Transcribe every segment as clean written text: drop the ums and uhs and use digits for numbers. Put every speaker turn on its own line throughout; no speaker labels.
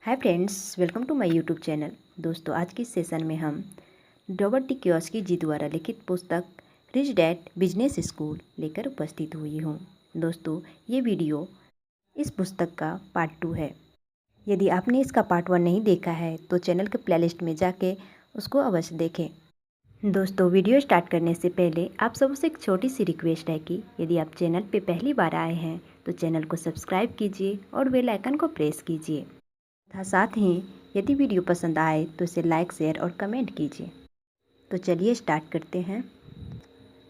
Hi friends, welcome to my YouTube channel. दोस्तों, आज की सेशन में हम रॉबर्ट टी कियोसाकी जी द्वारा लिखित पुस्तक रिच डैड बिजनेस स्कूल लेकर उपस्थित हुई हूँ। दोस्तों, ये वीडियो इस पुस्तक का पार्ट 2 है। यदि आपने इसका पार्ट 1 नहीं देखा है तो चैनल के प्लेलिस्ट में जाके उसको अवश्य देखें। दोस्तों, वीडियो स्टार्ट करने से पहले आप सबसे एक छोटी सी रिक्वेस्ट है कि यदि आप चैनल पे पहली बार आए हैं तो चैनल को सब्सक्राइब कीजिए और बेल आइकन को प्रेस कीजिए। साथ ही यदि वीडियो पसंद आए तो इसे लाइक, शेयर और कमेंट कीजिए। तो चलिए स्टार्ट करते हैं।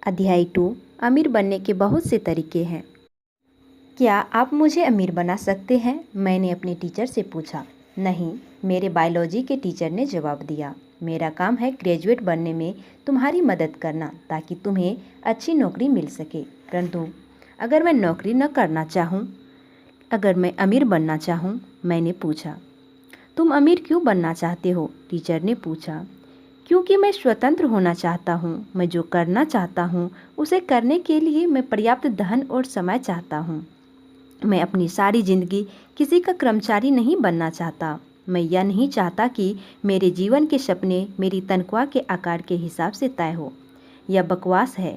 अध्याय 2, अमीर बनने के बहुत से तरीके हैं। क्या आप मुझे अमीर बना सकते हैं? मैंने अपने टीचर से पूछा। नहीं, मेरे बायोलॉजी के टीचर ने जवाब दिया। मेरा काम है ग्रेजुएट बनने में तुम्हारी मदद करना ताकि तुम्हें अच्छी नौकरी मिल सके। परंतु अगर मैं नौकरी न करना चाहूँ, अगर मैं अमीर बनना चाहूँ? मैंने पूछा। तुम अमीर क्यों बनना चाहते हो? टीचर ने पूछा। क्योंकि मैं स्वतंत्र होना चाहता हूँ। मैं जो करना चाहता हूँ उसे करने के लिए मैं पर्याप्त धन और समय चाहता हूँ। मैं अपनी सारी जिंदगी किसी का कर्मचारी नहीं बनना चाहता। मैं यह नहीं चाहता कि मेरे जीवन के सपने मेरी तनख्वाह के आकार के हिसाब से तय हो। यह बकवास है।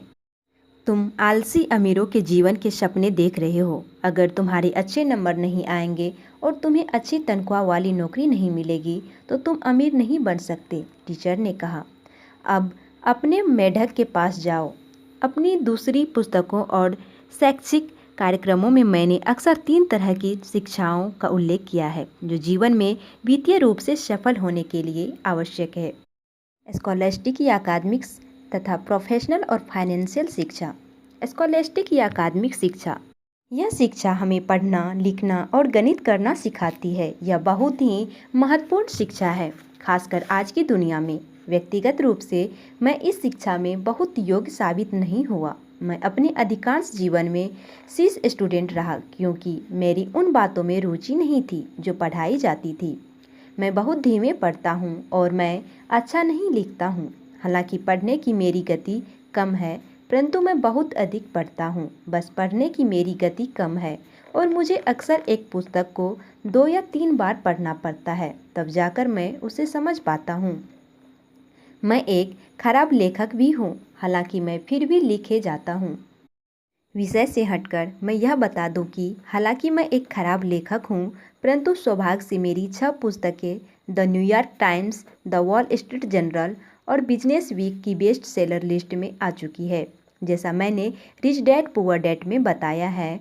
तुम आलसी अमीरों के जीवन के सपने देख रहे हो। अगर तुम्हारे अच्छे नंबर नहीं आएंगे और तुम्हें अच्छी तनख्वाह वाली नौकरी नहीं मिलेगी तो तुम अमीर नहीं बन सकते, टीचर ने कहा। अब अपने मेढक के पास जाओ। अपनी दूसरी पुस्तकों और शैक्षिक कार्यक्रमों में मैंने अक्सर 3 तरह की शिक्षाओं का उल्लेख किया है जो जीवन में वित्तीय रूप से सफल होने के लिए आवश्यक है। स्कॉलस्टिक या अकादमिक तथा प्रोफेशनल और फाइनेंशियल शिक्षा। स्कॉलस्टिक या अकादमिक शिक्षा, यह शिक्षा हमें पढ़ना, लिखना और गणित करना सिखाती है। यह बहुत ही महत्वपूर्ण शिक्षा है, खासकर आज की दुनिया में। व्यक्तिगत रूप से मैं इस शिक्षा में बहुत योग्य साबित नहीं हुआ। मैं अपने अधिकांश जीवन में शीर्ष स्टूडेंट रहा क्योंकि मेरी उन बातों में रुचि नहीं थी जो पढ़ाई जाती थी। मैं बहुत धीमे पढ़ता हूँ और मैं अच्छा नहीं लिखता हूँ। हालांकि पढ़ने की मेरी गति कम है, परंतु मैं बहुत अधिक पढ़ता हूँ। बस पढ़ने की मेरी गति कम है और मुझे अक्सर एक पुस्तक को 2 या 3 बार पढ़ना पड़ता है, तब जाकर मैं उसे समझ पाता हूँ। मैं एक खराब लेखक भी हूँ, हालांकि मैं फिर भी लिखे जाता हूँ। विषय से हटकर मैं यह बता दूं कि हालांकि मैं एक खराब लेखक हूं, परंतु सौभाग्य से मेरी 6 पुस्तकें the New York times, the wall street journal और बिजनेस वीक की बेस्ट सेलर लिस्ट में आ चुकी है। जैसा मैंने रिच डैड पुअर डैड में बताया है,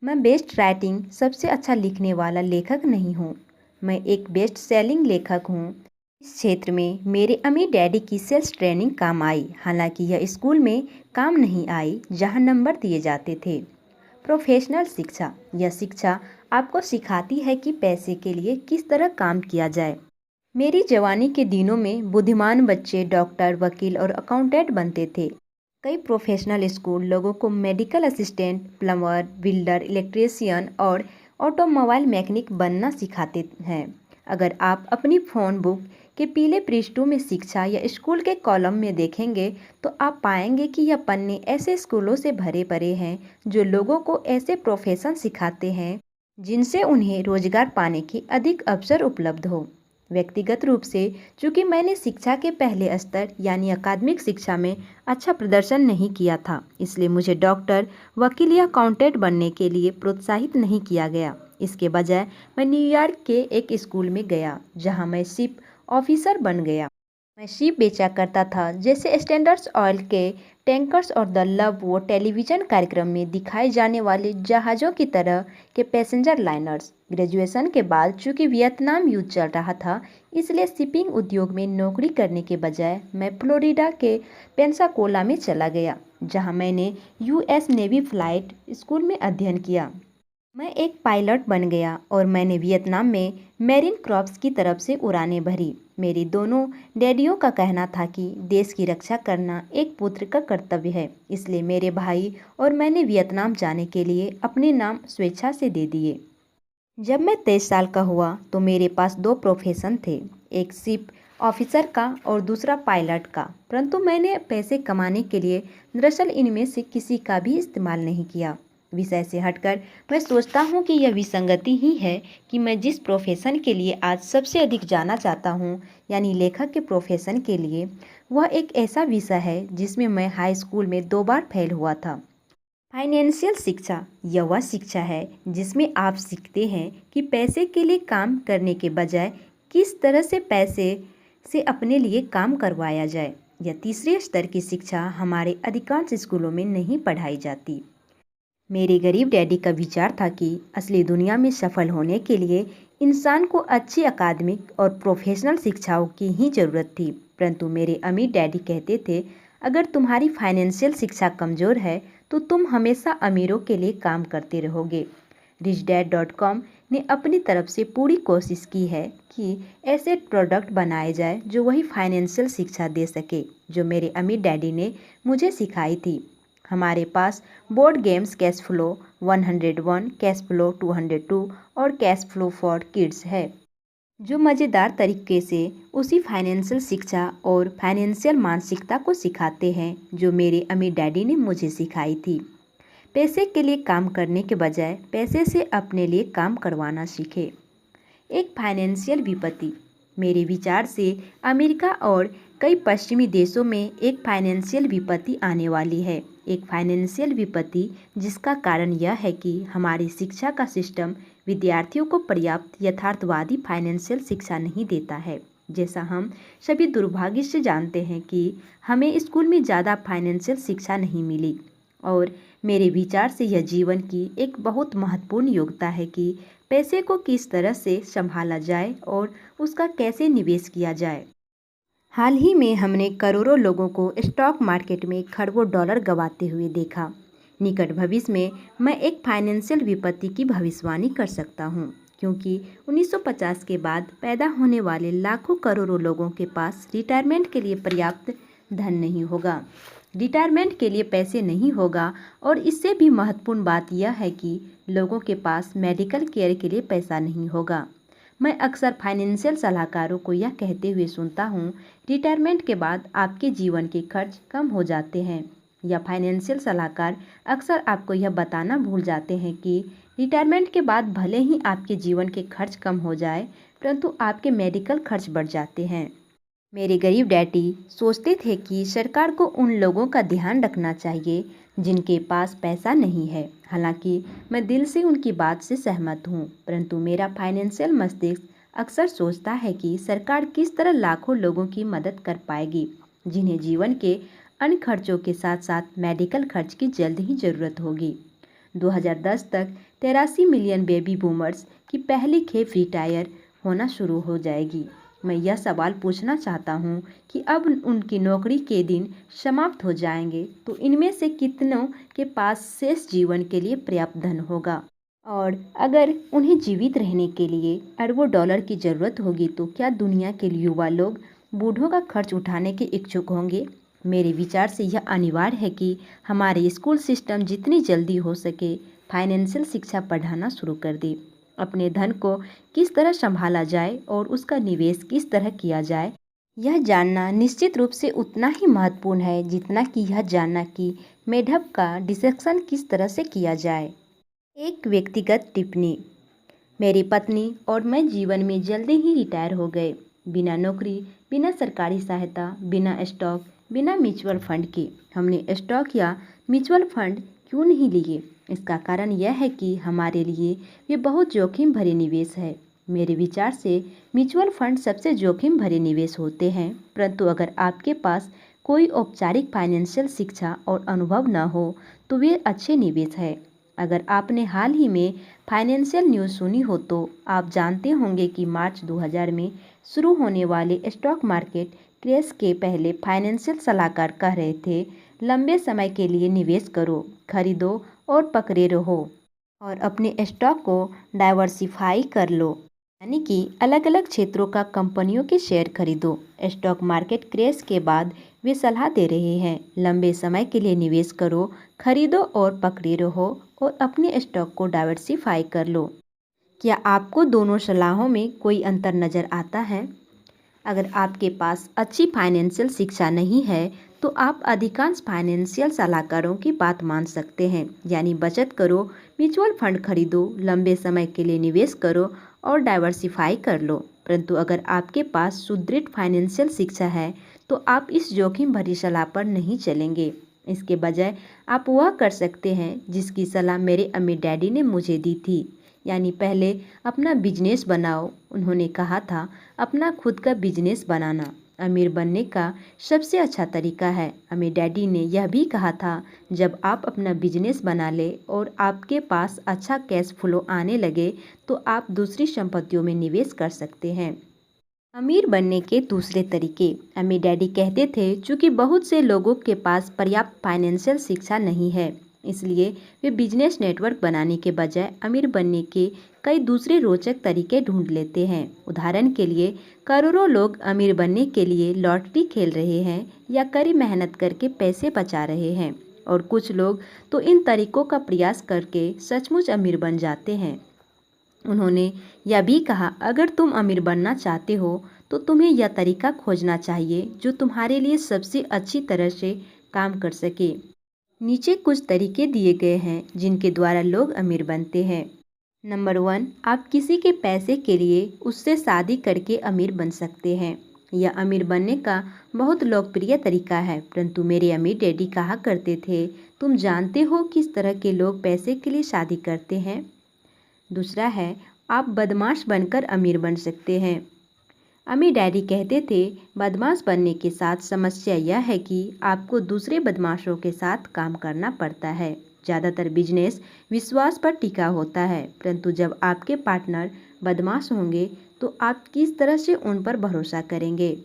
मैं बेस्ट राइटिंग सबसे अच्छा लिखने वाला लेखक नहीं हूँ। मैं एक बेस्ट सेलिंग लेखक हूँ। इस क्षेत्र में मेरे अमीर डैडी की सेल्स ट्रेनिंग काम आई, हालांकि यह स्कूल में काम नहीं आई जहां नंबर दिए जाते थे। प्रोफेशनल शिक्षा, यह शिक्षा आपको सिखाती है कि पैसे के लिए किस तरह काम किया जाए। मेरी जवानी के दिनों में बुद्धिमान बच्चे डॉक्टर, वकील और अकाउंटेंट बनते थे। कई प्रोफेशनल स्कूल लोगों को medical assistant, plumber, builder, electrician और ऑटोमोबाइल मैकेनिक बनना सिखाते हैं। अगर आप अपनी फ़ोन बुक के पीले पृष्ठों में शिक्षा या स्कूल के कॉलम में देखेंगे तो आप पाएंगे कि यह पन्ने ऐसे स्कूलों से भरे पड़े हैं जो लोगों को ऐसे प्रोफेशन सिखाते हैं जिनसे उन्हें रोजगार पाने के अधिक अवसर उपलब्ध हो। व्यक्तिगत रूप से चूंकि मैंने शिक्षा के पहले स्तर यानी अकादमिक शिक्षा में अच्छा प्रदर्शन नहीं किया था, इसलिए मुझे डॉक्टर, वकील या अकाउंटेंट बनने के लिए प्रोत्साहित नहीं किया गया। इसके बजाय मैं न्यूयॉर्क के एक स्कूल में गया जहां मैं शिप ऑफिसर बन गया। मैं शिप बेचा करता था, जैसे स्टैंडर्ड्स ऑयल के टैंकर्स और द लव वो टेलीविज़न कार्यक्रम में दिखाए जाने वाले जहाज़ों की तरह के पैसेंजर लाइनर्स। ग्रेजुएशन के बाद चूंकि वियतनाम युद्ध चल रहा था, इसलिए शिपिंग उद्योग में नौकरी करने के बजाय मैं फ्लोरिडा के पेंसाकोला में चला गया, जहां मैंने यूएस नेवी फ्लाइट स्कूल में अध्ययन किया। मैं एक पायलट बन गया और मैंने वियतनाम में मेरीन कॉर्प्स की तरफ से उड़ानें भरी। मेरे दोनों डैडियों का कहना था कि देश की रक्षा करना एक पुत्र का कर्तव्य है, इसलिए मेरे भाई और मैंने वियतनाम जाने के लिए अपने नाम स्वेच्छा से दे दिए। जब मैं 23 साल का हुआ तो मेरे पास 2 प्रोफेशन थे, एक शिप ऑफिसर का और दूसरा पायलट का, परंतु मैंने पैसे कमाने के लिए दरअसल इनमें से किसी का भी इस्तेमाल नहीं किया। विषय से हटकर मैं सोचता हूँ कि यह विसंगति ही है कि मैं जिस प्रोफेशन के लिए आज सबसे अधिक जाना चाहता हूँ, यानी लेखक के प्रोफेशन के लिए, वह एक ऐसा विषय है जिसमें मैं हाई स्कूल में 2 बार फेल हुआ था। फाइनेंशियल शिक्षा यह वह शिक्षा है जिसमें आप सीखते हैं कि पैसे के लिए काम करने के बजाय किस तरह से पैसे से अपने लिए काम करवाया जाए। यह तीसरे स्तर की शिक्षा हमारे अधिकांश स्कूलों में नहीं पढ़ाई जाती। मेरे गरीब डैडी का विचार था कि असली दुनिया में सफल होने के लिए इंसान को अच्छी अकादमिक और प्रोफेशनल शिक्षाओं की ही ज़रूरत थी, परंतु मेरे अमीर डैडी कहते थे, अगर तुम्हारी फाइनेंशियल शिक्षा कमज़ोर है तो तुम हमेशा अमीरों के लिए काम करते रहोगे। richdad.com ने अपनी तरफ से पूरी कोशिश की है कि ऐसे प्रोडक्ट बनाए जाए जो वही फाइनेंशियल शिक्षा दे सके जो मेरे अमीर डैडी ने मुझे सिखाई थी। हमारे पास board games cash flow 101, cash flow 202 और कैश फ्लो फॉर किड्स है, जो मज़ेदार तरीके से उसी फाइनेंशियल शिक्षा और फाइनेंशियल मानसिकता को सिखाते हैं जो मेरे अमीर डैडी ने मुझे सिखाई थी। पैसे के लिए काम करने के बजाय पैसे से अपने लिए काम करवाना सीखे। एक फाइनेंशियल विपत्ति। मेरे विचार से अमेरिका और कई पश्चिमी देशों में एक फाइनेंशियल विपत्ति आने वाली है। एक फाइनेंशियल विपत्ति जिसका कारण यह है कि हमारी शिक्षा का सिस्टम विद्यार्थियों को पर्याप्त यथार्थवादी फाइनेंशियल शिक्षा नहीं देता है। जैसा हम सभी दुर्भाग्य से जानते हैं कि हमें स्कूल में ज़्यादा फाइनेंशियल शिक्षा नहीं मिली, और मेरे विचार से यह जीवन की एक बहुत महत्वपूर्ण योग्यता है कि पैसे को किस तरह से संभाला जाए और उसका कैसे निवेश किया जाए। हाल ही में हमने करोड़ों लोगों को स्टॉक मार्केट में खरबों डॉलर गंवाते हुए देखा। निकट भविष्य में मैं एक फाइनेंशियल विपत्ति की भविष्यवाणी कर सकता हूँ, क्योंकि 1950 के बाद पैदा होने वाले लाखों करोड़ों लोगों के पास रिटायरमेंट के लिए पर्याप्त धन नहीं होगा। रिटायरमेंट के लिए पैसे नहीं होगा, और इससे भी महत्वपूर्ण बात यह है कि लोगों के पास मेडिकल केयर के लिए पैसा नहीं होगा। मैं अक्सर फाइनेंशियल सलाहकारों को यह कहते हुए सुनता हूँ, रिटायरमेंट के बाद आपके जीवन के खर्च कम हो जाते हैं। या फाइनेंशियल सलाहकार अक्सर आपको यह बताना भूल जाते हैं कि रिटायरमेंट के बाद भले ही आपके जीवन के खर्च कम हो जाए, परंतु आपके मेडिकल खर्च बढ़ जाते हैं। मेरे गरीब डैडी सोचते थे कि सरकार को उन लोगों का ध्यान रखना चाहिए जिनके पास पैसा नहीं है। हालांकि मैं दिल से उनकी बात से सहमत हूँ, परंतु मेरा फाइनेंशियल मस्तिष्क अक्सर सोचता है कि सरकार किस तरह लाखों लोगों की मदद कर पाएगी जिन्हें जीवन के अन्य खर्चों के साथ साथ मेडिकल खर्च की जल्द ही ज़रूरत होगी। 2010 तक 83 मिलियन बेबी बूमर्स की पहली खेप रिटायर होना शुरू हो जाएगी। मैं यह सवाल पूछना चाहता हूँ कि अब उनकी नौकरी के दिन समाप्त हो जाएंगे तो इनमें से कितनों के पास शेष जीवन के लिए पर्याप्त धन होगा, और अगर उन्हें जीवित रहने के लिए अरबों डॉलर की ज़रूरत होगी तो क्या दुनिया के युवा लोग बूढ़ों का खर्च उठाने के इच्छुक होंगे। मेरे विचार से यह अनिवार्य है कि हमारे स्कूल सिस्टम जितनी जल्दी हो सके फाइनेंशियल शिक्षा पढ़ाना शुरू कर दे। अपने धन को किस तरह संभाला जाए और उसका निवेश किस तरह किया जाए, यह जानना निश्चित रूप से उतना ही महत्वपूर्ण है जितना कि यह जानना कि मेढक का डिसेक्शन किस तरह से किया जाए। एक व्यक्तिगत टिप्पणी। मेरी पत्नी और मैं जीवन में जल्दी ही रिटायर हो गए, बिना नौकरी, बिना सरकारी सहायता, बिना स्टॉक, बिना म्यूचुअल फंड के। हमने स्टॉक या म्यूचुअल फंड क्यों नहीं लिए? इसका कारण यह है कि हमारे लिए ये बहुत जोखिम भरे निवेश है। मेरे विचार से म्यूचुअल फंड सबसे जोखिम भरे निवेश होते हैं, परंतु अगर आपके पास कोई औपचारिक फाइनेंशियल शिक्षा और अनुभव न हो तो वे अच्छे निवेश है। अगर आपने हाल ही में फाइनेंशियल न्यूज़ सुनी हो तो आप जानते होंगे कि मार्च 2000 में शुरू होने वाले स्टॉक मार्केट क्रैश के पहले फाइनेंशियल सलाहकार कह रहे थे, लंबे समय के लिए निवेश करो, खरीदो और पकड़े रहो, और अपने स्टॉक को डाइवर्सिफाई कर लो, यानी कि अलग अलग क्षेत्रों का कंपनियों के शेयर खरीदो। स्टॉक मार्केट क्रैश के बाद वे सलाह दे रहे हैं, लंबे समय के लिए निवेश करो, खरीदो और पकड़े रहो, और अपने स्टॉक को डाइवर्सिफाई कर लो। क्या आपको दोनों सलाहों में कोई अंतर नज़र आता है? अगर आपके पास अच्छी फाइनेंशियल शिक्षा नहीं है तो आप अधिकांश फाइनेंशियल सलाहकारों की बात मान सकते हैं, यानी बचत करो, म्यूचुअल फंड खरीदो, लंबे समय के लिए निवेश करो और डाइवर्सिफाई कर लो। परंतु अगर आपके पास सुदृढ़ फाइनेंशियल शिक्षा है तो आप इस जोखिम भरी सलाह पर नहीं चलेंगे। इसके बजाय आप वह कर सकते हैं जिसकी सलाह मेरे अम्मी डैडी ने मुझे दी थी, यानी पहले अपना बिजनेस बनाओ। उन्होंने कहा था अपना खुद का बिजनेस बनाना अमीर बनने का सबसे अच्छा तरीका है। अम्मी डैडी ने यह भी कहा था जब आप अपना बिजनेस बना ले और आपके पास अच्छा कैश फ्लो आने लगे तो आप दूसरी संपत्तियों में निवेश कर सकते हैं। अमीर बनने के दूसरे तरीके। अम्मी डैडी कहते थे चूँकि बहुत से लोगों के पास पर्याप्त फाइनेंशियल शिक्षा नहीं है, इसलिए वे बिजनेस नेटवर्क बनाने के बजाय अमीर बनने के कई दूसरे रोचक तरीके ढूंढ लेते हैं। उदाहरण के लिए करोड़ों लोग अमीर बनने के लिए लॉटरी खेल रहे हैं या कड़ी मेहनत करके पैसे बचा रहे हैं, और कुछ लोग तो इन तरीकों का प्रयास करके सचमुच अमीर बन जाते हैं। उन्होंने यह भी कहा अगर तुम अमीर बनना चाहते हो तो तुम्हें यह तरीका खोजना चाहिए जो तुम्हारे लिए सबसे अच्छी तरह से काम कर सके। नीचे कुछ तरीके दिए गए हैं जिनके द्वारा लोग अमीर बनते हैं। नंबर 1, आप किसी के पैसे के लिए उससे शादी करके अमीर बन सकते हैं। यह अमीर बनने का बहुत लोकप्रिय तरीका है, परंतु मेरे अम्मी डैडी कहा करते थे तुम जानते हो किस तरह के लोग पैसे के लिए शादी करते हैं। दूसरा है आप बदमाश बनकर अमीर बन सकते हैं। अम्मी डैडी कहते थे बदमाश बनने के साथ समस्या यह है कि आपको दूसरे बदमाशों के साथ काम करना पड़ता है। ज़्यादातर बिजनेस विश्वास पर टिका होता है, परंतु जब आपके पार्टनर बदमाश होंगे तो आप किस तरह से उन पर भरोसा करेंगे।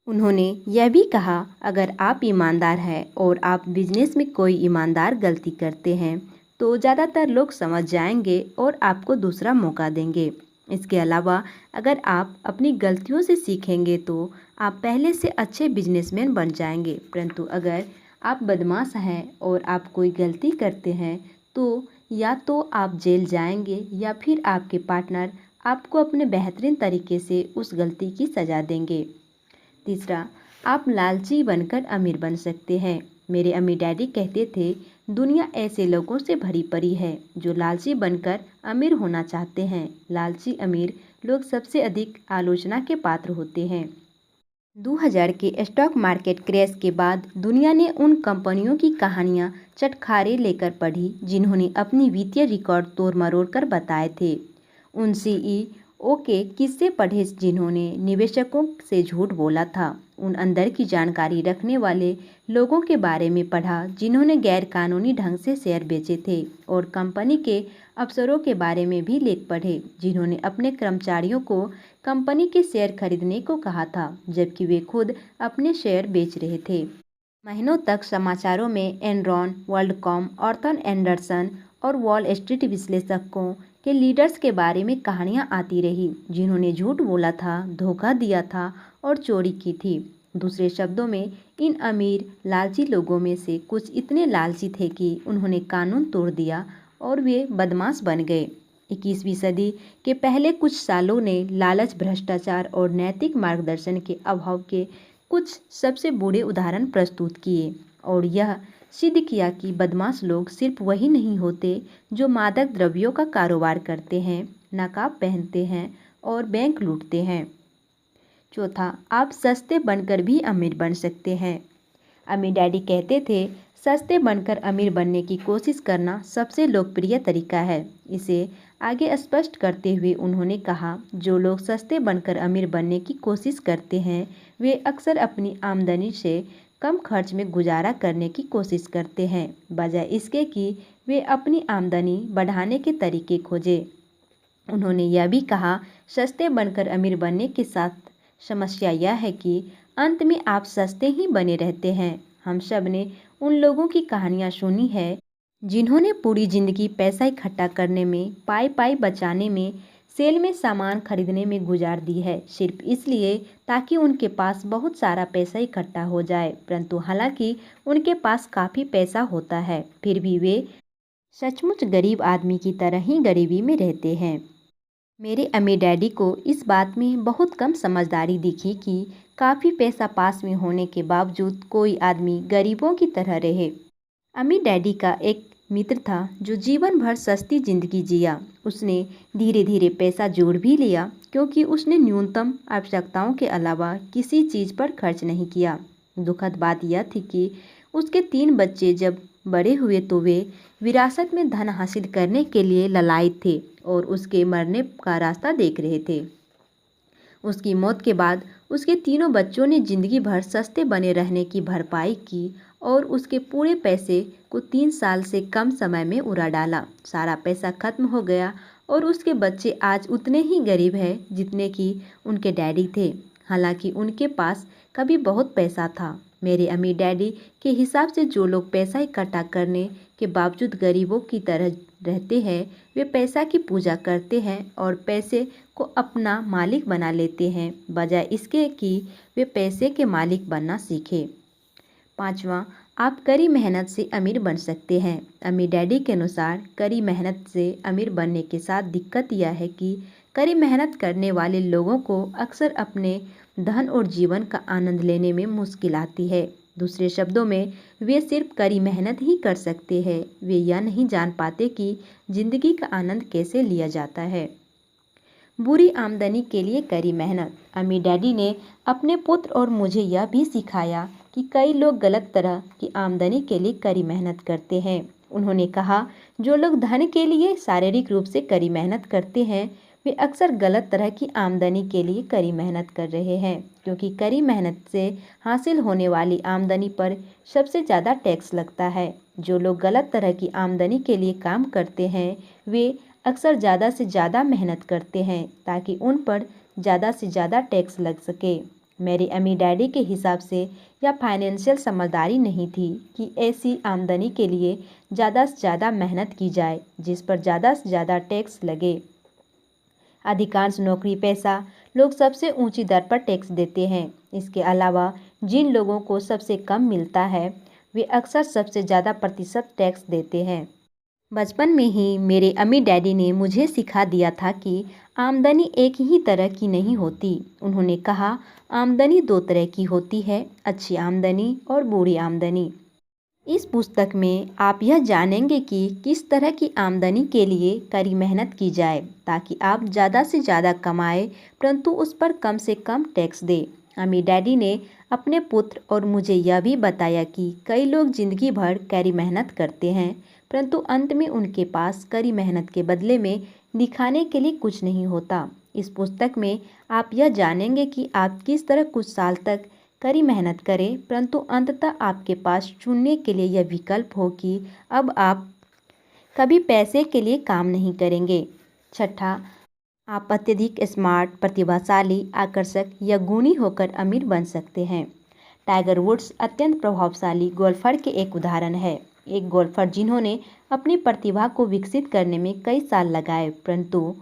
उन्होंने यह भी कहा अगर आप ईमानदार हैं और आप बिजनेस में कोई ईमानदार गलती करते हैं तो ज़्यादातर लोग समझ जाएंगे और आपको दूसरा मौका देंगे। इसके अलावा अगर आप अपनी गलतियों से सीखेंगे तो आप पहले से अच्छे बिजनेसमैन बन जाएंगे, परंतु अगर आप बदमाश हैं और आप कोई गलती करते हैं तो या तो आप जेल जाएंगे या फिर आपके पार्टनर आपको अपने बेहतरीन तरीके से उस गलती की सज़ा देंगे। तीसरा, आप लालची बनकर अमीर बन सकते हैं। मेरे अम्मी डैडी कहते थे दुनिया ऐसे लोगों से भरी पड़ी है जो लालची बनकर अमीर होना चाहते हैं। लालची अमीर लोग सबसे अधिक आलोचना के पात्र होते हैं। 2000 के स्टॉक मार्केट क्रैश के बाद दुनिया ने उन कंपनियों की कहानियां चटखारे लेकर पढ़ी जिन्होंने अपनी वित्तीय रिकॉर्ड तोड़ मरोड़ कर बताए थे। उन सीईओ के किस्से पढ़े जिन्होंने निवेशकों से झूठ बोला था। उन अंदर की जानकारी रखने वाले लोगों के बारे में पढ़ा जिन्होंने गैर कानूनी ढंग से शेयर बेचे थे, और कंपनी के अफसरों के बारे में भी लेख पढ़े जिन्होंने अपने कर्मचारियों को कंपनी के शेयर खरीदने को कहा था जबकि वे खुद अपने शेयर बेच रहे थे। महीनों तक समाचारों में एनरॉन, वर्ल्डकॉम, ऑर्थर एंडरसन और वॉल स्ट्रीट विश्लेषकों के लीडर्स के बारे में कहानियां आती रही जिन्होंने झूठ बोला था, धोखा दिया था और चोरी की थी। दूसरे शब्दों में इन अमीर लालची लोगों में से कुछ इतने लालची थे कि उन्होंने कानून तोड़ दिया और वे बदमाश बन गए। 21वीं सदी के पहले कुछ सालों ने लालच, भ्रष्टाचार और नैतिक मार्गदर्शन के अभाव के कुछ सबसे बुरे उदाहरण प्रस्तुत किए और यह सिद्ध किया कि बदमाश लोग सिर्फ वही नहीं होते जो मादक द्रव्यों का कारोबार करते हैं, नकाब पहनते हैं और बैंक लूटते हैं। चौथा, आप सस्ते बनकर भी अमीर बन सकते हैं। अम्मी डैडी कहते थे सस्ते बनकर अमीर बनने की कोशिश करना सबसे लोकप्रिय तरीका है। इसे आगे स्पष्ट करते हुए उन्होंने कहा जो लोग सस्ते बनकर अमीर बनने की कोशिश करते हैं वे अक्सर अपनी आमदनी से कम खर्च में गुजारा करने की कोशिश करते हैं बजाय इसके कि वे अपनी आमदनी बढ़ाने के तरीके खोजें। उन्होंने यह भी कहा सस्ते बनकर अमीर बनने के साथ समस्या यह है कि अंत में आप सस्ते ही बने रहते हैं। हम सब ने उन लोगों की कहानियां सुनी है जिन्होंने पूरी जिंदगी पैसा इकट्ठा करने में, पाई पाई बचाने में, सेल में सामान खरीदने में गुजार दी है, सिर्फ इसलिए ताकि उनके पास बहुत सारा पैसा इकट्ठा हो जाए। परंतु हालांकि उनके पास काफ़ी पैसा होता है, फिर भी वे सचमुच गरीब आदमी की तरह ही गरीबी में रहते हैं। मेरे अम्मी डैडी को इस बात में बहुत कम समझदारी दिखी कि काफ़ी पैसा पास में होने के बावजूद कोई आदमी गरीबों की तरह रहे। अम्मी डैडी का एक मित्र था जो जीवन भर सस्ती जिंदगी जिया। उसने धीरे धीरे पैसा जोड़ भी लिया क्योंकि उसने न्यूनतम आवश्यकताओं के अलावा किसी चीज़ पर खर्च नहीं किया। दुखद बात यह थी कि उसके 3 बच्चे जब बड़े हुए तो वे विरासत में धन हासिल करने के लिए ललायत थे और उसके मरने का रास्ता देख रहे थे। उसकी मौत के बाद उसके तीनों बच्चों ने जिंदगी भर सस्ते बने रहने की भरपाई की और उसके पूरे पैसे को 3 साल से कम समय में उड़ा डाला। सारा पैसा खत्म हो गया और उसके बच्चे आज उतने ही गरीब हैं जितने कि उनके डैडी थे। हालांकि उनके पास कभी बहुत पैसा था। मेरे अम्मी डैडी के हिसाब से जो लोग पैसा इकट्ठा करने के बावजूद गरीबों की तरह रहते हैं वे पैसा की पूजा करते हैं और पैसे को अपना मालिक बना लेते हैं बजाय इसके कि वे पैसे के मालिक बनना सीखें। 5वां, आप कड़ी मेहनत से अमीर बन सकते हैं। अम्मी डैडी के अनुसार कड़ी मेहनत से अमीर बनने के साथ दिक्कत यह है कि कड़ी मेहनत करने वाले लोगों को अक्सर अपने धन और जीवन का आनंद लेने में मुश्किल आती है। दूसरे शब्दों में वे सिर्फ कड़ी मेहनत ही कर सकते हैं, वे यह नहीं जान पाते कि जिंदगी का आनंद कैसे लिया जाता है। बुरी आमदनी के लिए कड़ी मेहनत। अम्मी डैडी ने अपने पुत्र और मुझे यह भी सिखाया कि कई लोग गलत तरह की आमदनी के लिए कड़ी मेहनत करते हैं। उन्होंने कहा, जो लोग धन के लिए शारीरिक रूप से कड़ी मेहनत करते हैं वे अक्सर गलत तरह की आमदनी के लिए कड़ी मेहनत कर रहे हैं, क्योंकि कड़ी मेहनत से हासिल होने वाली आमदनी पर सबसे ज़्यादा टैक्स लगता है। जो लोग गलत तरह की आमदनी के लिए काम करते हैं वे अक्सर ज़्यादा से ज़्यादा मेहनत करते हैं ताकि उन पर ज़्यादा से ज़्यादा टैक्स लग सके। मेरे अम्मी डैडी के हिसाब से यह फाइनेंशियल समझदारी नहीं थी कि ऐसी आमदनी के लिए ज़्यादा से ज़्यादा मेहनत की जाए जिस पर ज़्यादा से ज़्यादा टैक्स लगे। अधिकांश नौकरी पेशा लोग सबसे ऊंची दर पर टैक्स देते हैं। इसके अलावा जिन लोगों को सबसे कम मिलता है वे अक्सर सबसे ज़्यादा प्रतिशत टैक्स देते हैं। बचपन में ही मेरे अम्मी डैडी ने मुझे सिखा दिया था कि आमदनी एक ही तरह की नहीं होती। उन्होंने कहा, आमदनी 2 तरह की होती है, अच्छी आमदनी और बुरी आमदनी। इस पुस्तक में आप यह जानेंगे कि किस तरह की आमदनी के लिए कड़ी मेहनत की जाए ताकि आप ज़्यादा से ज़्यादा कमाएं परंतु उस पर कम से कम टैक्स दें। अम्मी डैडी ने अपने पुत्र और मुझे यह भी बताया कि कई लोग ज़िंदगी भर कड़ी मेहनत करते हैं परंतु अंत में उनके पास कड़ी मेहनत के बदले में दिखाने के लिए कुछ नहीं होता। इस पुस्तक में आप यह जानेंगे कि आप किस तरह कुछ साल तक कड़ी मेहनत करें परंतु अंततः आपके पास चुनने के लिए यह विकल्प हो कि अब आप कभी पैसे के लिए काम नहीं करेंगे। 6, आप अत्यधिक स्मार्ट, प्रतिभाशाली, आकर्षक या गुणी होकर अमीर बन सकते हैं। टाइगर वुड्स अत्यंत प्रभावशाली गोल्फर के एक उदाहरण है। एक गोल्फर जिन्होंने अपनी प्रतिभा को विकसित करने में कई साल लगाए परंतु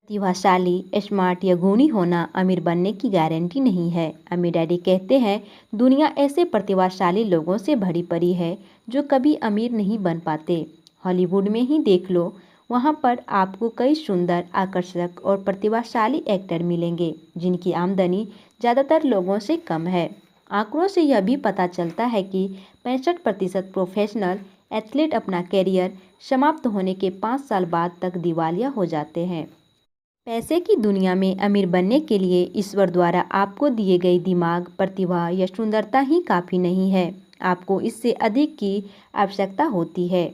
प्रतिभाशाली, स्मार्ट या गुणी होना अमीर बनने की गारंटी नहीं है। अम्मी डैडी कहते हैं, दुनिया ऐसे प्रतिभाशाली लोगों से भरी पड़ी है जो कभी अमीर नहीं बन पाते। हॉलीवुड में ही देख लो, वहाँ पर आपको कई सुंदर, आकर्षक और प्रतिभाशाली एक्टर मिलेंगे जिनकी आमदनी ज़्यादातर लोगों से कम है। आंकड़ों से यह भी पता चलता है कि 65% प्रोफेशनल एथलीट अपना कैरियर समाप्त होने के 5 साल बाद तक दिवालिया हो जाते हैं। पैसे की दुनिया में अमीर बनने के लिए ईश्वर द्वारा आपको दिए गए दिमाग, प्रतिभा या सुंदरता ही काफ़ी नहीं है, आपको इससे अधिक की आवश्यकता होती है।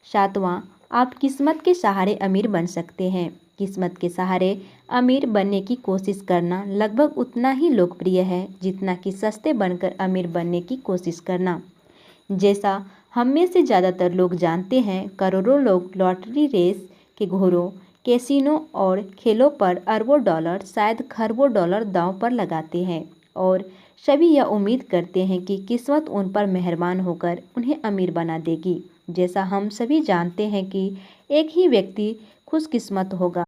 7वां, आप किस्मत के सहारे अमीर बन सकते हैं। किस्मत के सहारे अमीर बनने की कोशिश करना लगभग उतना ही लोकप्रिय है जितना कि सस्ते बनकर अमीर बनने की कोशिश करना। जैसा हम में से ज़्यादातर लोग जानते हैं, करोड़ों लोग लॉटरी रेस के घोड़ों, कैसीनो और खेलों पर अरबों डॉलर, शायद खरबों डॉलर दांव पर लगाते हैं और सभी यह उम्मीद करते हैं कि किस्मत उन पर मेहरबान होकर उन्हें अमीर बना देगी। जैसा हम सभी जानते हैं कि एक ही व्यक्ति खुशकिस्मत होगा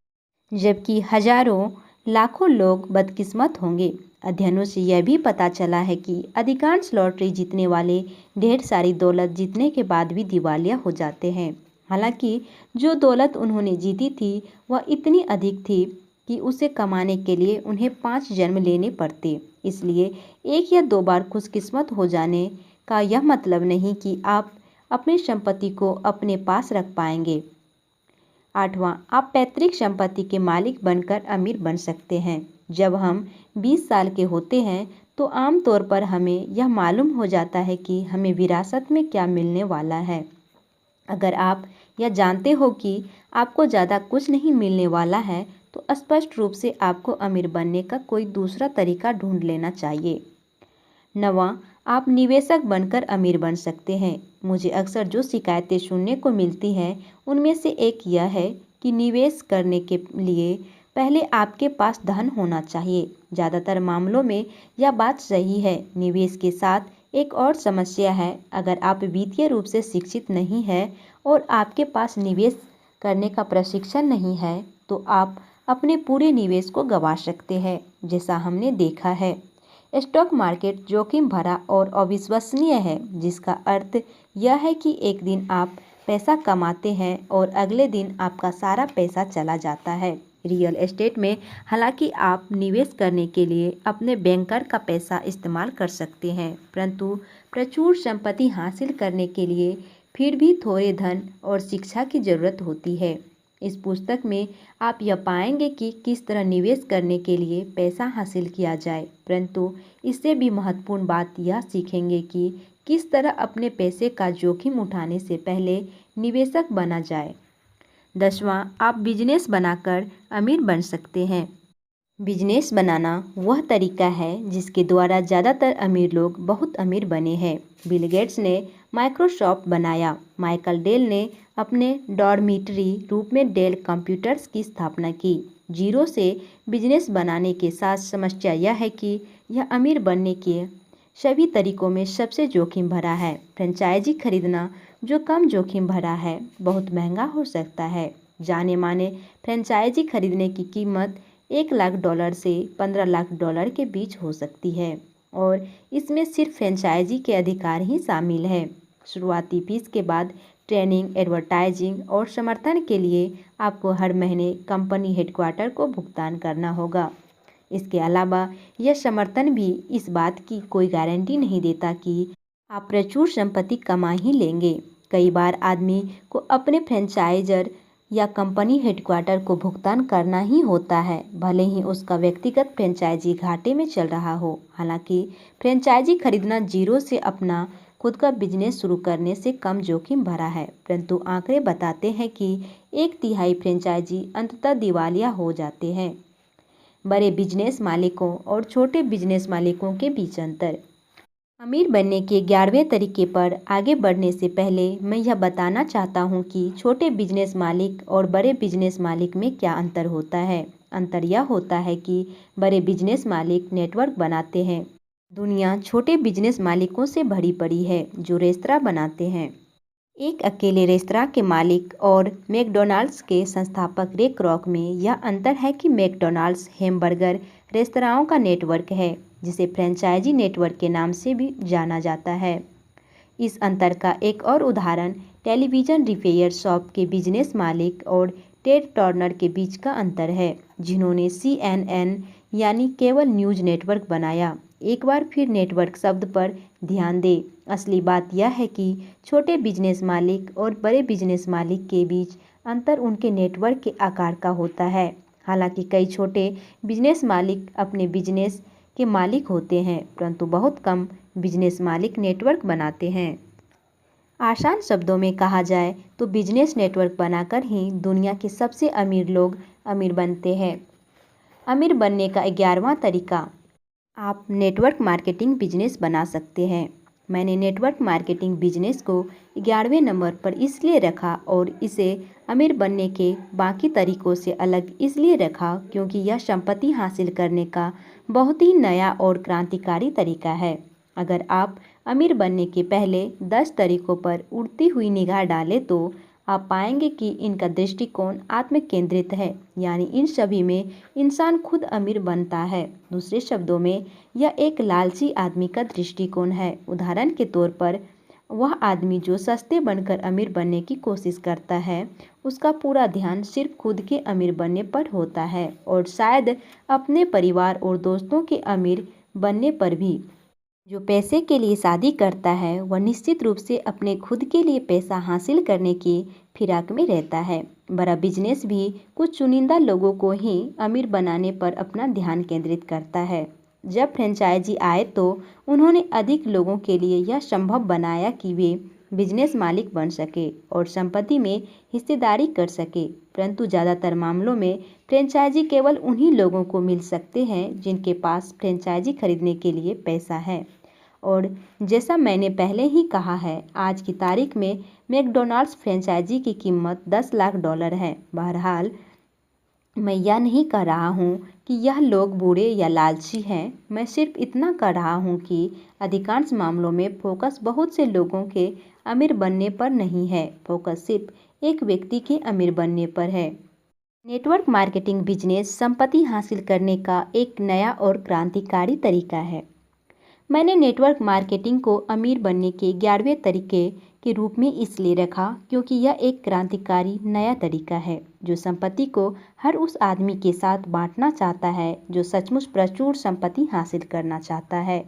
जबकि हजारों लाखों लोग बदकिस्मत होंगे। अध्ययनों से यह भी पता चला है कि अधिकांश लॉटरी जीतने वाले ढेर सारी दौलत जीतने के बाद भी दिवालिया हो जाते हैं। हालांकि जो दौलत उन्होंने जीती थी वह इतनी अधिक थी कि उसे कमाने के लिए उन्हें 5 जन्म लेने पड़ते। इसलिए एक या 2 बार खुशकिस्मत हो जाने का यह मतलब नहीं कि आप अपनी संपत्ति को अपने पास रख पाएंगे। 8वां, आप पैतृक संपत्ति के मालिक बनकर अमीर बन सकते हैं। जब हम 20 साल के होते हैं तो आमतौर पर हमें यह मालूम हो जाता है कि हमें विरासत में क्या मिलने वाला है। अगर आप यह जानते हो कि आपको ज़्यादा कुछ नहीं मिलने वाला है तो स्पष्ट रूप से आपको अमीर बनने का कोई दूसरा तरीका ढूंढ लेना चाहिए। 9वां, आप निवेशक बनकर अमीर बन सकते हैं। मुझे अक्सर जो शिकायतें सुनने को मिलती हैं उनमें से एक यह है कि निवेश करने के लिए पहले आपके पास धन होना चाहिए। ज़्यादातर मामलों में यह बात सही है। निवेश के साथ एक और समस्या है। अगर आप वित्तीय रूप से शिक्षित नहीं हैं और आपके पास निवेश करने का प्रशिक्षण नहीं है तो आप अपने पूरे निवेश को गंवा सकते हैं, जैसा हमने देखा है। स्टॉक मार्केट जोखिम भरा और अविश्वसनीय है, जिसका अर्थ यह है कि एक दिन आप पैसा कमाते हैं और अगले दिन आपका सारा पैसा चला जाता है। रियल एस्टेट में हालांकि आप निवेश करने के लिए अपने बैंकर का पैसा इस्तेमाल कर सकते हैं, परंतु प्रचुर संपत्ति हासिल करने के लिए फिर भी थोड़े धन और शिक्षा की ज़रूरत होती है। इस पुस्तक में आप यह पाएंगे कि किस तरह निवेश करने के लिए पैसा हासिल किया जाए, परंतु इससे भी महत्वपूर्ण बात यह सीखेंगे कि किस तरह अपने पैसे का जोखिम उठाने से पहले निवेशक बना जाए। 10वां, आप बिजनेस बनाकर अमीर बन सकते हैं। बिजनेस बनाना वह तरीका है जिसके द्वारा ज़्यादातर अमीर लोग बहुत अमीर बने हैं। बिल गेट्स ने माइक्रोसॉफ्ट बनाया। माइकल डेल ने अपने डॉर्मिटरी रूप में डेल कंप्यूटर्स की स्थापना की। जीरो से बिजनेस बनाने के साथ समस्या यह है कि यह अमीर बनने के सभी तरीकों में सबसे जोखिम भरा है। फ्रेंचाइजी खरीदना, जो कम जोखिम भरा है, बहुत महंगा हो सकता है। जाने माने फ्रेंचाइजी खरीदने की कीमत $1 लाख से $15 लाख के बीच हो सकती है और इसमें सिर्फ फ्रेंचाइजी के अधिकार ही शामिल हैं। शुरुआती फीस के बाद ट्रेनिंग, एडवर्टाइजिंग और समर्थन के लिए आपको हर महीने कंपनी हेडक्वार्टर को भुगतान करना होगा। इसके अलावा यह समर्थन भी इस बात की कोई गारंटी नहीं देता कि आप प्रचुर संपत्ति कमा ही लेंगे। कई बार आदमी को अपने फ्रेंचाइजर या कंपनी हेडक्वार्टर को भुगतान करना ही होता है, भले ही उसका व्यक्तिगत फ्रेंचाइजी घाटे में चल रहा हो। हालांकि फ्रेंचाइजी खरीदना जीरो से अपना खुद का बिजनेस शुरू करने से कम जोखिम भरा है, परंतु आंकड़े बताते हैं कि 1/3 फ्रेंचाइजी अंततः दिवालिया हो जाते हैं। बड़े बिजनेस मालिकों और छोटे बिजनेस मालिकों के बीच अंतर। अमीर बनने के 11वें तरीके पर आगे बढ़ने से पहले मैं यह बताना चाहता हूँ कि छोटे बिजनेस मालिक और बड़े बिजनेस मालिक में क्या अंतर होता है। अंतर यह होता है कि बड़े बिजनेस मालिक नेटवर्क बनाते हैं। दुनिया छोटे बिजनेस मालिकों से भरी पड़ी है जो रेस्तरां बनाते हैं। एक अकेले रेस्तरां के मालिक और मैकडॉनल्ड्स के संस्थापक रे क्रॉक में यह अंतर है कि मैकडॉनल्ड्स हैमबर्गर रेस्तराओं का नेटवर्क है, जिसे फ्रेंचाइजी नेटवर्क के नाम से भी जाना जाता है। इस अंतर का एक और उदाहरण टेलीविज़न रिपेयर शॉप के बिजनेस मालिक और टेड टर्नर के बीच का अंतर है, जिन्होंने CNN यानी केबल न्यूज़ नेटवर्क बनाया। एक बार फिर नेटवर्क शब्द पर ध्यान दें। असली बात यह है कि छोटे बिजनेस मालिक और बड़े बिजनेस मालिक के बीच अंतर उनके नेटवर्क के आकार का होता है। हालांकि कई छोटे बिजनेस मालिक अपने बिजनेस के मालिक होते हैं, परंतु बहुत कम बिजनेस मालिक नेटवर्क बनाते हैं। आसान शब्दों में कहा जाए तो बिजनेस नेटवर्क बनाकर ही दुनिया के सबसे अमीर लोग अमीर बनते हैं। अमीर बनने का 11वां तरीका, आप नेटवर्क मार्केटिंग बिजनेस बना सकते हैं। मैंने नेटवर्क मार्केटिंग बिजनेस को 11वें नंबर पर इसलिए रखा और इसे अमीर बनने के बाकी तरीकों से अलग इसलिए रखा क्योंकि यह संपत्ति हासिल करने का बहुत ही नया और क्रांतिकारी तरीका है। अगर आप अमीर बनने के पहले 10 तरीकों पर उड़ती हुई निगाह डालें तो आप पाएंगे कि इनका दृष्टिकोण आत्म केंद्रित है, यानी इन सभी में इंसान खुद अमीर बनता है। दूसरे शब्दों में यह एक लालची आदमी का दृष्टिकोण है। उदाहरण के तौर पर वह आदमी जो सस्ते बनकर अमीर बनने की कोशिश करता है उसका पूरा ध्यान सिर्फ खुद के अमीर बनने पर होता है और शायद अपने परिवार और दोस्तों के अमीर बनने पर भी। जो पैसे के लिए शादी करता है वह निश्चित रूप से अपने खुद के लिए पैसा हासिल करने की फिराक में रहता है। बड़ा बिजनेस भी कुछ चुनिंदा लोगों को ही अमीर बनाने पर अपना ध्यान केंद्रित करता है। जब फ्रेंचाइजी आए तो उन्होंने अधिक लोगों के लिए यह संभव बनाया कि वे बिजनेस मालिक बन सके और संपत्ति में हिस्सेदारी कर सके। परंतु ज़्यादातर मामलों में फ्रेंचाइजी केवल उन्हीं लोगों को मिल सकते हैं जिनके पास फ्रेंचाइजी खरीदने के लिए पैसा है। और जैसा मैंने पहले ही कहा है, आज की तारीख में मैकडॉनल्ड्स फ्रेंचाइजी की कीमत 10 लाख डॉलर है। बहरहाल, मैं यह नहीं कह रहा हूँ कि यह लोग बुरे या लालची हैं। मैं सिर्फ इतना कह रहा हूँ कि अधिकांश मामलों में फोकस बहुत से लोगों के अमीर बनने पर नहीं है, फोकस सिर्फ एक व्यक्ति के अमीर बनने पर है। नेटवर्क मार्केटिंग बिजनेस संपत्ति हासिल करने का एक नया और क्रांतिकारी तरीका है। मैंने नेटवर्क मार्केटिंग को अमीर बनने के 11वें तरीके के रूप में इसलिए रखा क्योंकि यह एक क्रांतिकारी नया तरीका है जो संपत्ति को हर उस आदमी के साथ बांटना चाहता है जो सचमुच प्रचुर संपत्ति हासिल करना चाहता है।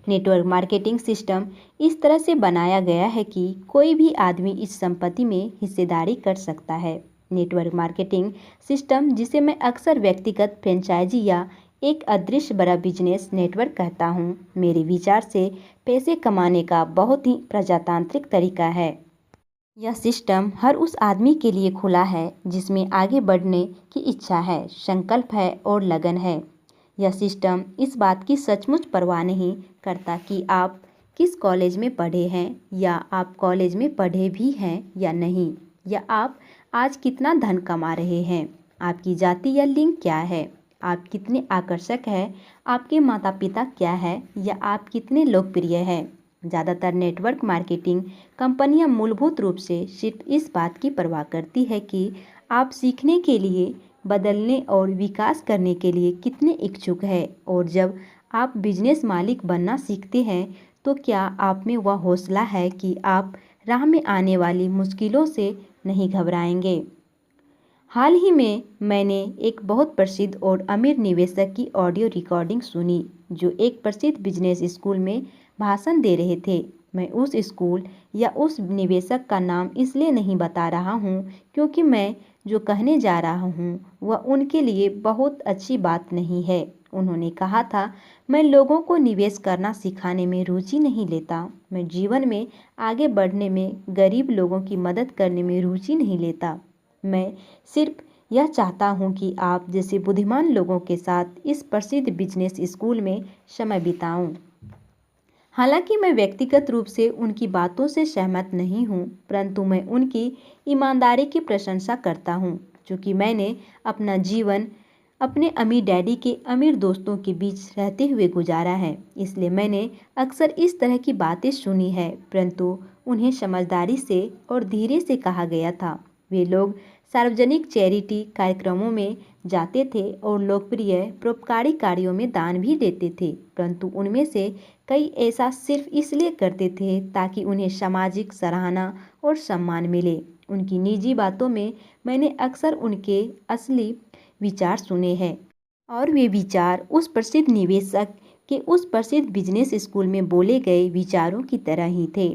नेटवर्क मार्केटिंग सिस्टम इस तरह से बनाया गया है कि कोई भी आदमी इस संपत्ति में हिस्सेदारी कर सकता है। नेटवर्क मार्केटिंग सिस्टम, जिसे मैं अक्सर व्यक्तिगत फ्रेंचाइजी या एक अदृश्य बड़ा बिजनेस नेटवर्क कहता हूँ, मेरे विचार से पैसे कमाने का बहुत ही प्रजातांत्रिक तरीका है। यह सिस्टम हर उस आदमी के लिए खुला है जिसमें आगे बढ़ने की इच्छा है, संकल्प है और लगन है। यह सिस्टम इस बात की सचमुच परवाह नहीं करता कि आप किस कॉलेज में पढ़े हैं या आप कॉलेज में पढ़े भी हैं या नहीं, या आप आज कितना धन कमा रहे हैं, आपकी जाति या लिंग क्या है, आप कितने आकर्षक हैं, आपके माता पिता क्या है, या आप कितने लोकप्रिय हैं। ज़्यादातर नेटवर्क मार्केटिंग कंपनियां मूलभूत रूप से सिर्फ इस बात की परवाह करती है कि आप सीखने के लिए, बदलने और विकास करने के लिए कितने इच्छुक हैं, और जब आप बिजनेस मालिक बनना सीखते हैं तो क्या आप में वह हौसला है कि आप राह में आने वाली मुश्किलों से नहीं घबराएंगे। हाल ही में मैंने एक बहुत प्रसिद्ध और अमीर निवेशक की ऑडियो रिकॉर्डिंग सुनी जो एक प्रसिद्ध बिजनेस स्कूल में भाषण दे रहे थे। मैं उस स्कूल या उस निवेशक का नाम इसलिए नहीं बता रहा हूँ क्योंकि मैं जो कहने जा रहा हूँ वह उनके लिए बहुत अच्छी बात नहीं है। उन्होंने कहा था, मैं लोगों को निवेश करना सिखाने में रुचि नहीं लेता, मैं जीवन में आगे बढ़ने में, गरीब लोगों की मदद करने में रुचि नहीं लेता। मैं सिर्फ यह चाहता हूं कि आप जैसे बुद्धिमान लोगों के साथ इस प्रसिद्ध बिजनेस स्कूल में समय बिताऊं। हालांकि मैं व्यक्तिगत रूप से उनकी बातों से सहमत नहीं हूं, परंतु मैं उनकी ईमानदारी की प्रशंसा करता हूं। चूँकि मैंने अपना जीवन अपने अमीर डैडी के अमीर दोस्तों के बीच रहते हुए गुजारा है, इसलिए मैंने अक्सर इस तरह की बातें सुनी है, परंतु उन्हें समझदारी से और धीरे से कहा गया था। वे लोग सार्वजनिक चैरिटी कार्यक्रमों में जाते थे और लोकप्रिय परोपकारी कार्यों में दान भी देते थे, परंतु उनमें से कई ऐसा सिर्फ इसलिए करते थे ताकि उन्हें सामाजिक सराहना और सम्मान मिले। उनकी निजी बातों में मैंने अक्सर उनके असली विचार सुने हैं और वे विचार उस प्रसिद्ध निवेशक के उस प्रसिद्ध बिजनेस स्कूल में बोले गए विचारों की तरह ही थे।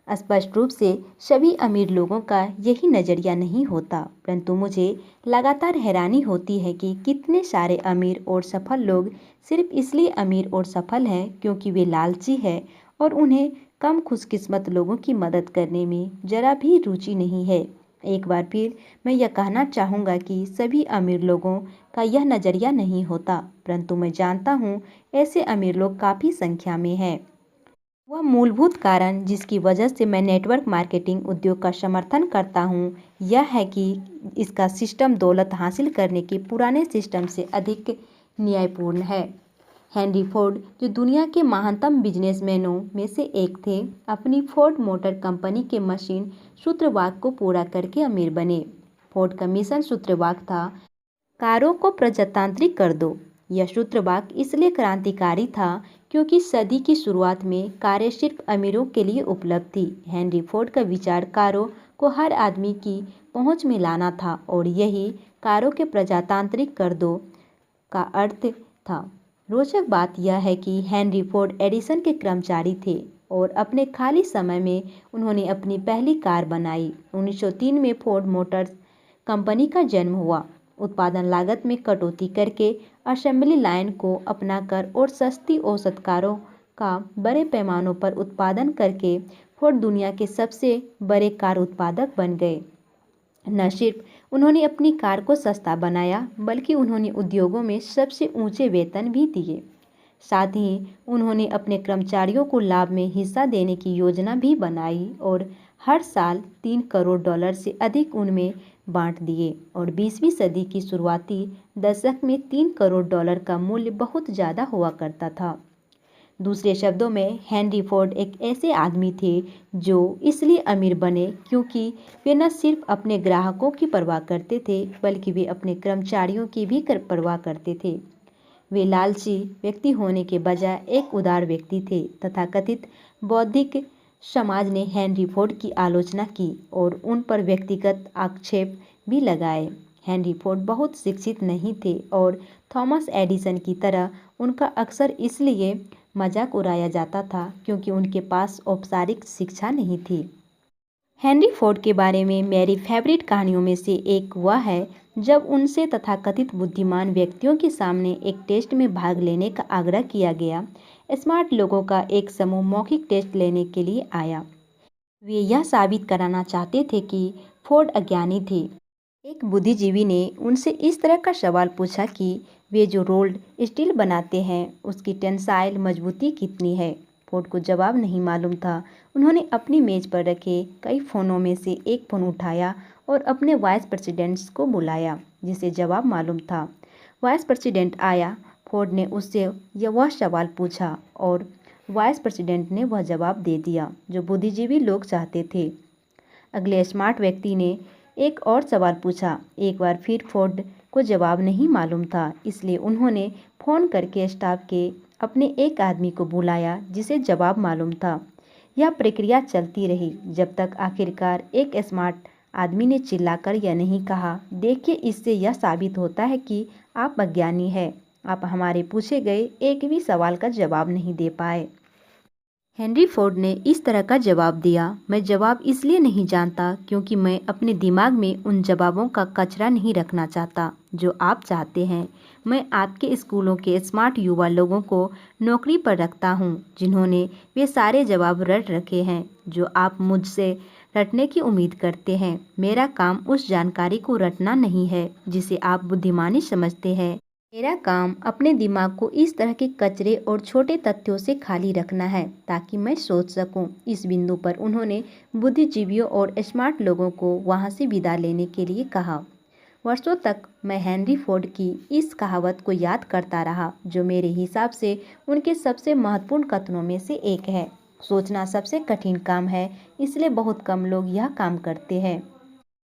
स्पष्ट रूप से सभी अमीर लोगों का यही नज़रिया नहीं होता, परंतु मुझे लगातार हैरानी होती है कि कितने सारे अमीर और सफल लोग सिर्फ इसलिए अमीर और सफल हैं क्योंकि वे लालची हैं और उन्हें कम खुशकिस्मत लोगों की मदद करने में जरा भी रुचि नहीं है। एक बार फिर मैं यह कहना चाहूँगा कि सभी अमीर लोगों का यह नज़रिया नहीं होता, परंतु मैं जानता हूँ ऐसे अमीर लोग काफ़ी संख्या में हैं। वह मूलभूत कारण जिसकी वजह से मैं नेटवर्क मार्केटिंग उद्योग का समर्थन करता हूँ यह है कि इसका सिस्टम दौलत हासिल करने के पुराने सिस्टम से अधिक न्यायपूर्ण है। हेनरी फोर्ड, जो दुनिया के महानतम बिजनेसमैनों में से एक थे, अपनी फोर्ड मोटर कंपनी के मशीन सूत्रवाक्य को पूरा करके अमीर बने। फोर्ड का मिशन सूत्रवाक्य था, कारों को प्रजातांत्रिक कर दो। यह सूत्रवाक्य इसलिए क्रांतिकारी था क्योंकि सदी की शुरुआत में कारें सिर्फ अमीरों के लिए उपलब्ध थी। हेनरी फोर्ड का विचार कारों को हर आदमी की पहुंच में लाना था और यही कारों के प्रजातांत्रिक कर दो का अर्थ था। रोचक बात यह है कि हेनरी फोर्ड एडिसन के कर्मचारी थे और अपने खाली समय में उन्होंने अपनी पहली कार बनाई। 1903 में फोर्ड मोटर्स कंपनी का जन्म हुआ। उत्पादन लागत में कटौती करके असेंबली लाइन को अपनाकर और सस्ती औसत कारों का बड़े पैमानों पर उत्पादन करके फोर्ड दुनिया के सबसे बड़े कार उत्पादक बन गए। न सिर्फ उन्होंने अपनी कार को सस्ता बनाया बल्कि उन्होंने उद्योगों में सबसे ऊंचे वेतन भी दिए। साथ ही उन्होंने अपने कर्मचारियों को लाभ में हिस्सा देने की योजना भी बनाई और हर साल 3 करोड़ डॉलर से अधिक उनमें बांट दिए और 20वीं सदी की शुरुआती दशक में 3 करोड़ डॉलर का मूल्य बहुत ज़्यादा हुआ करता था। दूसरे शब्दों में हेनरी फोर्ड एक ऐसे आदमी थे जो इसलिए अमीर बने क्योंकि वे न सिर्फ अपने ग्राहकों की परवाह करते थे बल्कि वे अपने कर्मचारियों की भी परवाह करते थे। वे लालची व्यक्ति होने के बजाय एक उदार व्यक्ति थे। तथाकथित बौद्धिक समाज ने हेनरी फोर्ड की आलोचना की और उन पर व्यक्तिगत आक्षेप भी लगाए। हेनरी फोर्ड बहुत शिक्षित नहीं थे और थॉमस एडिसन की तरह उनका अक्सर इसलिए मजाक उड़ाया जाता था क्योंकि उनके पास औपचारिक शिक्षा नहीं थी। हेनरी फोर्ड के बारे में मेरी फेवरेट कहानियों में से एक वह है जब उनसे तथाकथित बुद्धिमान व्यक्तियों के सामने एक टेस्ट में भाग लेने का आग्रह किया गया। स्मार्ट लोगों का एक समूह मौखिक टेस्ट लेने के लिए आया। वे यह साबित कराना चाहते थे कि फोर्ड अज्ञानी थे। एक बुद्धिजीवी ने उनसे इस तरह का सवाल पूछा कि वे जो रोल्ड स्टील बनाते हैं उसकी टेंसाइल मजबूती कितनी है। फोर्ड को जवाब नहीं मालूम था। उन्होंने अपनी मेज पर रखे कई फ़ोनों में से एक फ़ोन उठाया और अपने वाइस प्रेसिडेंट्स को बुलाया जिसे जवाब मालूम था। वाइस प्रेसिडेंट आया। फोर्ड ने उससे वह सवाल पूछा और वाइस प्रेसिडेंट ने वह जवाब दे दिया जो बुद्धिजीवी लोग चाहते थे। अगले स्मार्ट व्यक्ति ने एक और सवाल पूछा। एक बार फिर फोर्ड को जवाब नहीं मालूम था, इसलिए उन्होंने फ़ोन करके स्टाफ के अपने एक आदमी को बुलाया जिसे जवाब मालूम था। यह प्रक्रिया चलती रही जब तक आखिरकार एक स्मार्ट आदमी ने चिल्लाकर यह नहीं कहा, देखिए, इससे यह साबित होता है कि आप अज्ञानी हैं। आप हमारे पूछे गए एक भी सवाल का जवाब नहीं दे पाए। हेनरी फोर्ड ने इस तरह का जवाब दिया, मैं जवाब इसलिए नहीं जानता क्योंकि मैं अपने दिमाग में उन जवाबों का कचरा नहीं रखना चाहता जो आप चाहते हैं। मैं आपके स्कूलों के स्मार्ट युवा लोगों को नौकरी पर रखता हूं, जिन्होंने वे सारे जवाब रट रखे हैं जो आप मुझसे रटने की उम्मीद करते हैं। मेरा काम उस जानकारी को रटना नहीं है जिसे आप बुद्धिमानी समझते हैं। मेरा काम अपने दिमाग को इस तरह के कचरे और छोटे तथ्यों से खाली रखना है ताकि मैं सोच सकूं। इस बिंदु पर उन्होंने बुद्धिजीवियों और स्मार्ट लोगों को वहां से विदा लेने के लिए कहा। वर्षों तक मैं हेनरी फोर्ड की इस कहावत को याद करता रहा जो मेरे हिसाब से उनके सबसे महत्वपूर्ण कथनों में से एक है, सोचना सबसे कठिन काम है, इसलिए बहुत कम लोग यह काम करते हैं।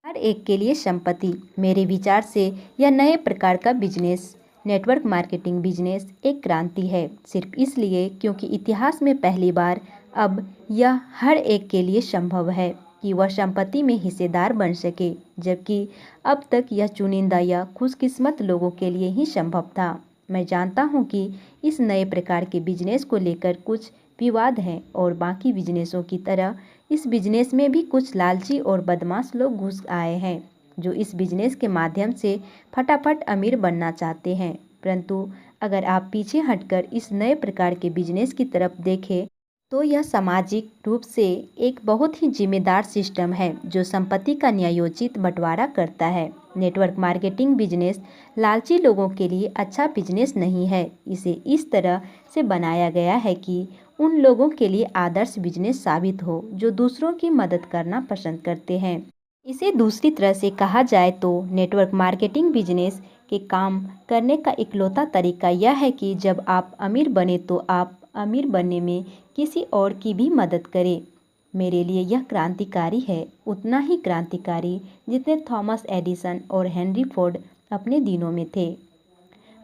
हर एक के लिए संपत्ति। मेरे विचार से यह नए प्रकार का बिजनेस, नेटवर्क मार्केटिंग बिजनेस एक क्रांति है, सिर्फ इसलिए क्योंकि इतिहास में पहली बार अब यह हर एक के लिए संभव है कि वह संपत्ति में हिस्सेदार बन सके, जबकि अब तक यह चुनिंदा या खुशकिस्मत लोगों के लिए ही संभव था। मैं जानता हूं कि इस नए प्रकार के बिजनेस को लेकर कुछ विवाद हैं और बाकी बिजनेसों की तरह इस बिजनेस में भी कुछ लालची और बदमाश लोग घुस आए हैं जो इस बिजनेस के माध्यम से फटाफट अमीर बनना चाहते हैं। परंतु अगर आप पीछे हटकर इस नए प्रकार के बिजनेस की तरफ देखें तो यह सामाजिक रूप से एक बहुत ही जिम्मेदार सिस्टम है जो संपत्ति का न्यायोचित बंटवारा करता है। नेटवर्क मार्केटिंग बिजनेस लालची लोगों के लिए अच्छा बिजनेस नहीं है। इसे इस तरह से बनाया गया है कि उन लोगों के लिए आदर्श बिजनेस साबित हो जो दूसरों की मदद करना पसंद करते हैं। इसे दूसरी तरह से कहा जाए तो नेटवर्क मार्केटिंग बिजनेस के काम करने का इकलौता तरीका यह है कि जब आप अमीर बने तो आप अमीर बनने में किसी और की भी मदद करें। मेरे लिए यह क्रांतिकारी है, उतना ही क्रांतिकारी जितने थॉमस एडिसन और हेनरी फोर्ड अपने दिनों में थे।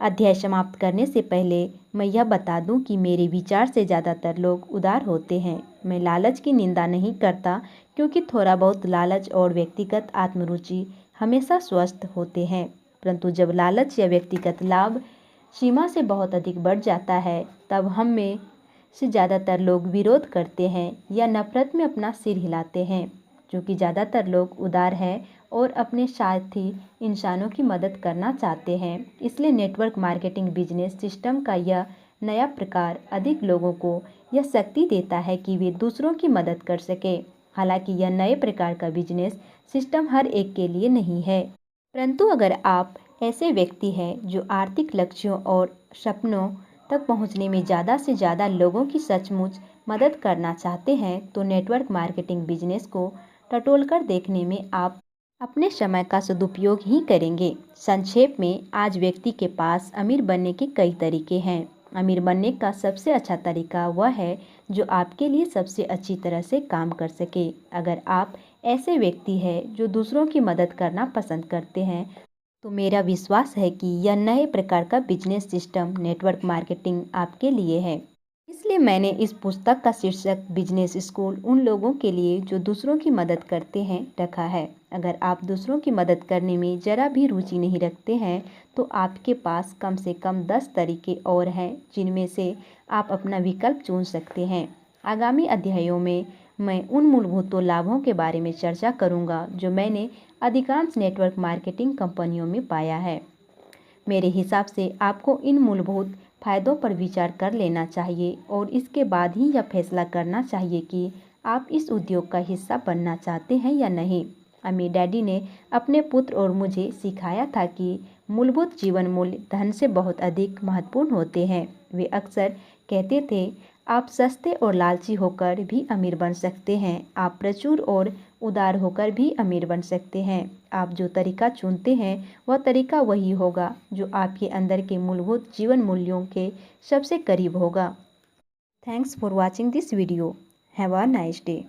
अध्याय समाप्त करने से पहले मैं यह बता दूं कि मेरे विचार से ज़्यादातर लोग उदार होते हैं। मैं लालच की निंदा नहीं करता, क्योंकि थोड़ा बहुत लालच और व्यक्तिगत आत्मरुचि हमेशा स्वस्थ होते हैं। परंतु जब लालच या व्यक्तिगत लाभ सीमा से बहुत अधिक बढ़ जाता है, तब हम में से ज़्यादातर लोग विरोध करते हैं या नफरत में अपना सिर हिलाते हैं। क्योंकि ज़्यादातर लोग उदार हैं और अपने साथी इंसानों की मदद करना चाहते हैं, इसलिए नेटवर्क मार्केटिंग बिजनेस सिस्टम का यह नया प्रकार अधिक लोगों को यह शक्ति देता है कि वे दूसरों की मदद कर सके। हालांकि यह नए प्रकार का बिजनेस सिस्टम हर एक के लिए नहीं है, परंतु अगर आप ऐसे व्यक्ति हैं जो आर्थिक लक्ष्यों और सपनों तक पहुंचने में ज़्यादा से ज़्यादा लोगों की सचमुच मदद करना चाहते हैं, तो नेटवर्क मार्केटिंग बिजनेस को टटोलकर देखने में आप अपने समय का सदुपयोग ही करेंगे। संक्षेप में, आज व्यक्ति के पास अमीर बनने के कई तरीके हैं। अमीर बनने का सबसे अच्छा तरीका वह है जो आपके लिए सबसे अच्छी तरह से काम कर सके। अगर आप ऐसे व्यक्ति हैं जो दूसरों की मदद करना पसंद करते हैं, तो मेरा विश्वास है कि यह नए प्रकार का बिजनेस सिस्टम नेटवर्क मार्केटिंग आपके लिए है। इसलिए मैंने इस पुस्तक का शीर्षक बिजनेस स्कूल उन लोगों के लिए जो दूसरों की मदद करते हैं रखा है। अगर आप दूसरों की मदद करने में ज़रा भी रुचि नहीं रखते हैं, तो आपके पास कम से कम 10 तरीके और हैं जिनमें से आप अपना विकल्प चुन सकते हैं। आगामी अध्यायों में मैं उन मूलभूत लाभों के बारे में चर्चा करूंगा जो मैंने अधिकांश नेटवर्क मार्केटिंग कंपनियों में पाया है। मेरे हिसाब से आपको इन मूलभूत फायदों पर विचार कर लेना चाहिए और इसके बाद ही यह फैसला करना चाहिए कि आप इस उद्योग का हिस्सा बनना चाहते हैं या नहीं। अमीर डैडी ने अपने पुत्र और मुझे सिखाया था कि मूलभूत जीवन मूल्य धन से बहुत अधिक महत्वपूर्ण होते हैं। वे अक्सर कहते थे, आप सस्ते और लालची होकर भी अमीर बन सकते हैं, आप प्रचुर और उदार होकर भी अमीर बन सकते हैं। आप जो तरीका चुनते हैं वह तरीका वही होगा जो आपके अंदर के मूलभूत जीवन मूल्यों के सबसे करीब होगा। Thanks for watching this video. Have a nice day.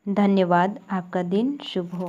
धन्यवाद। आपका दिन शुभ हो।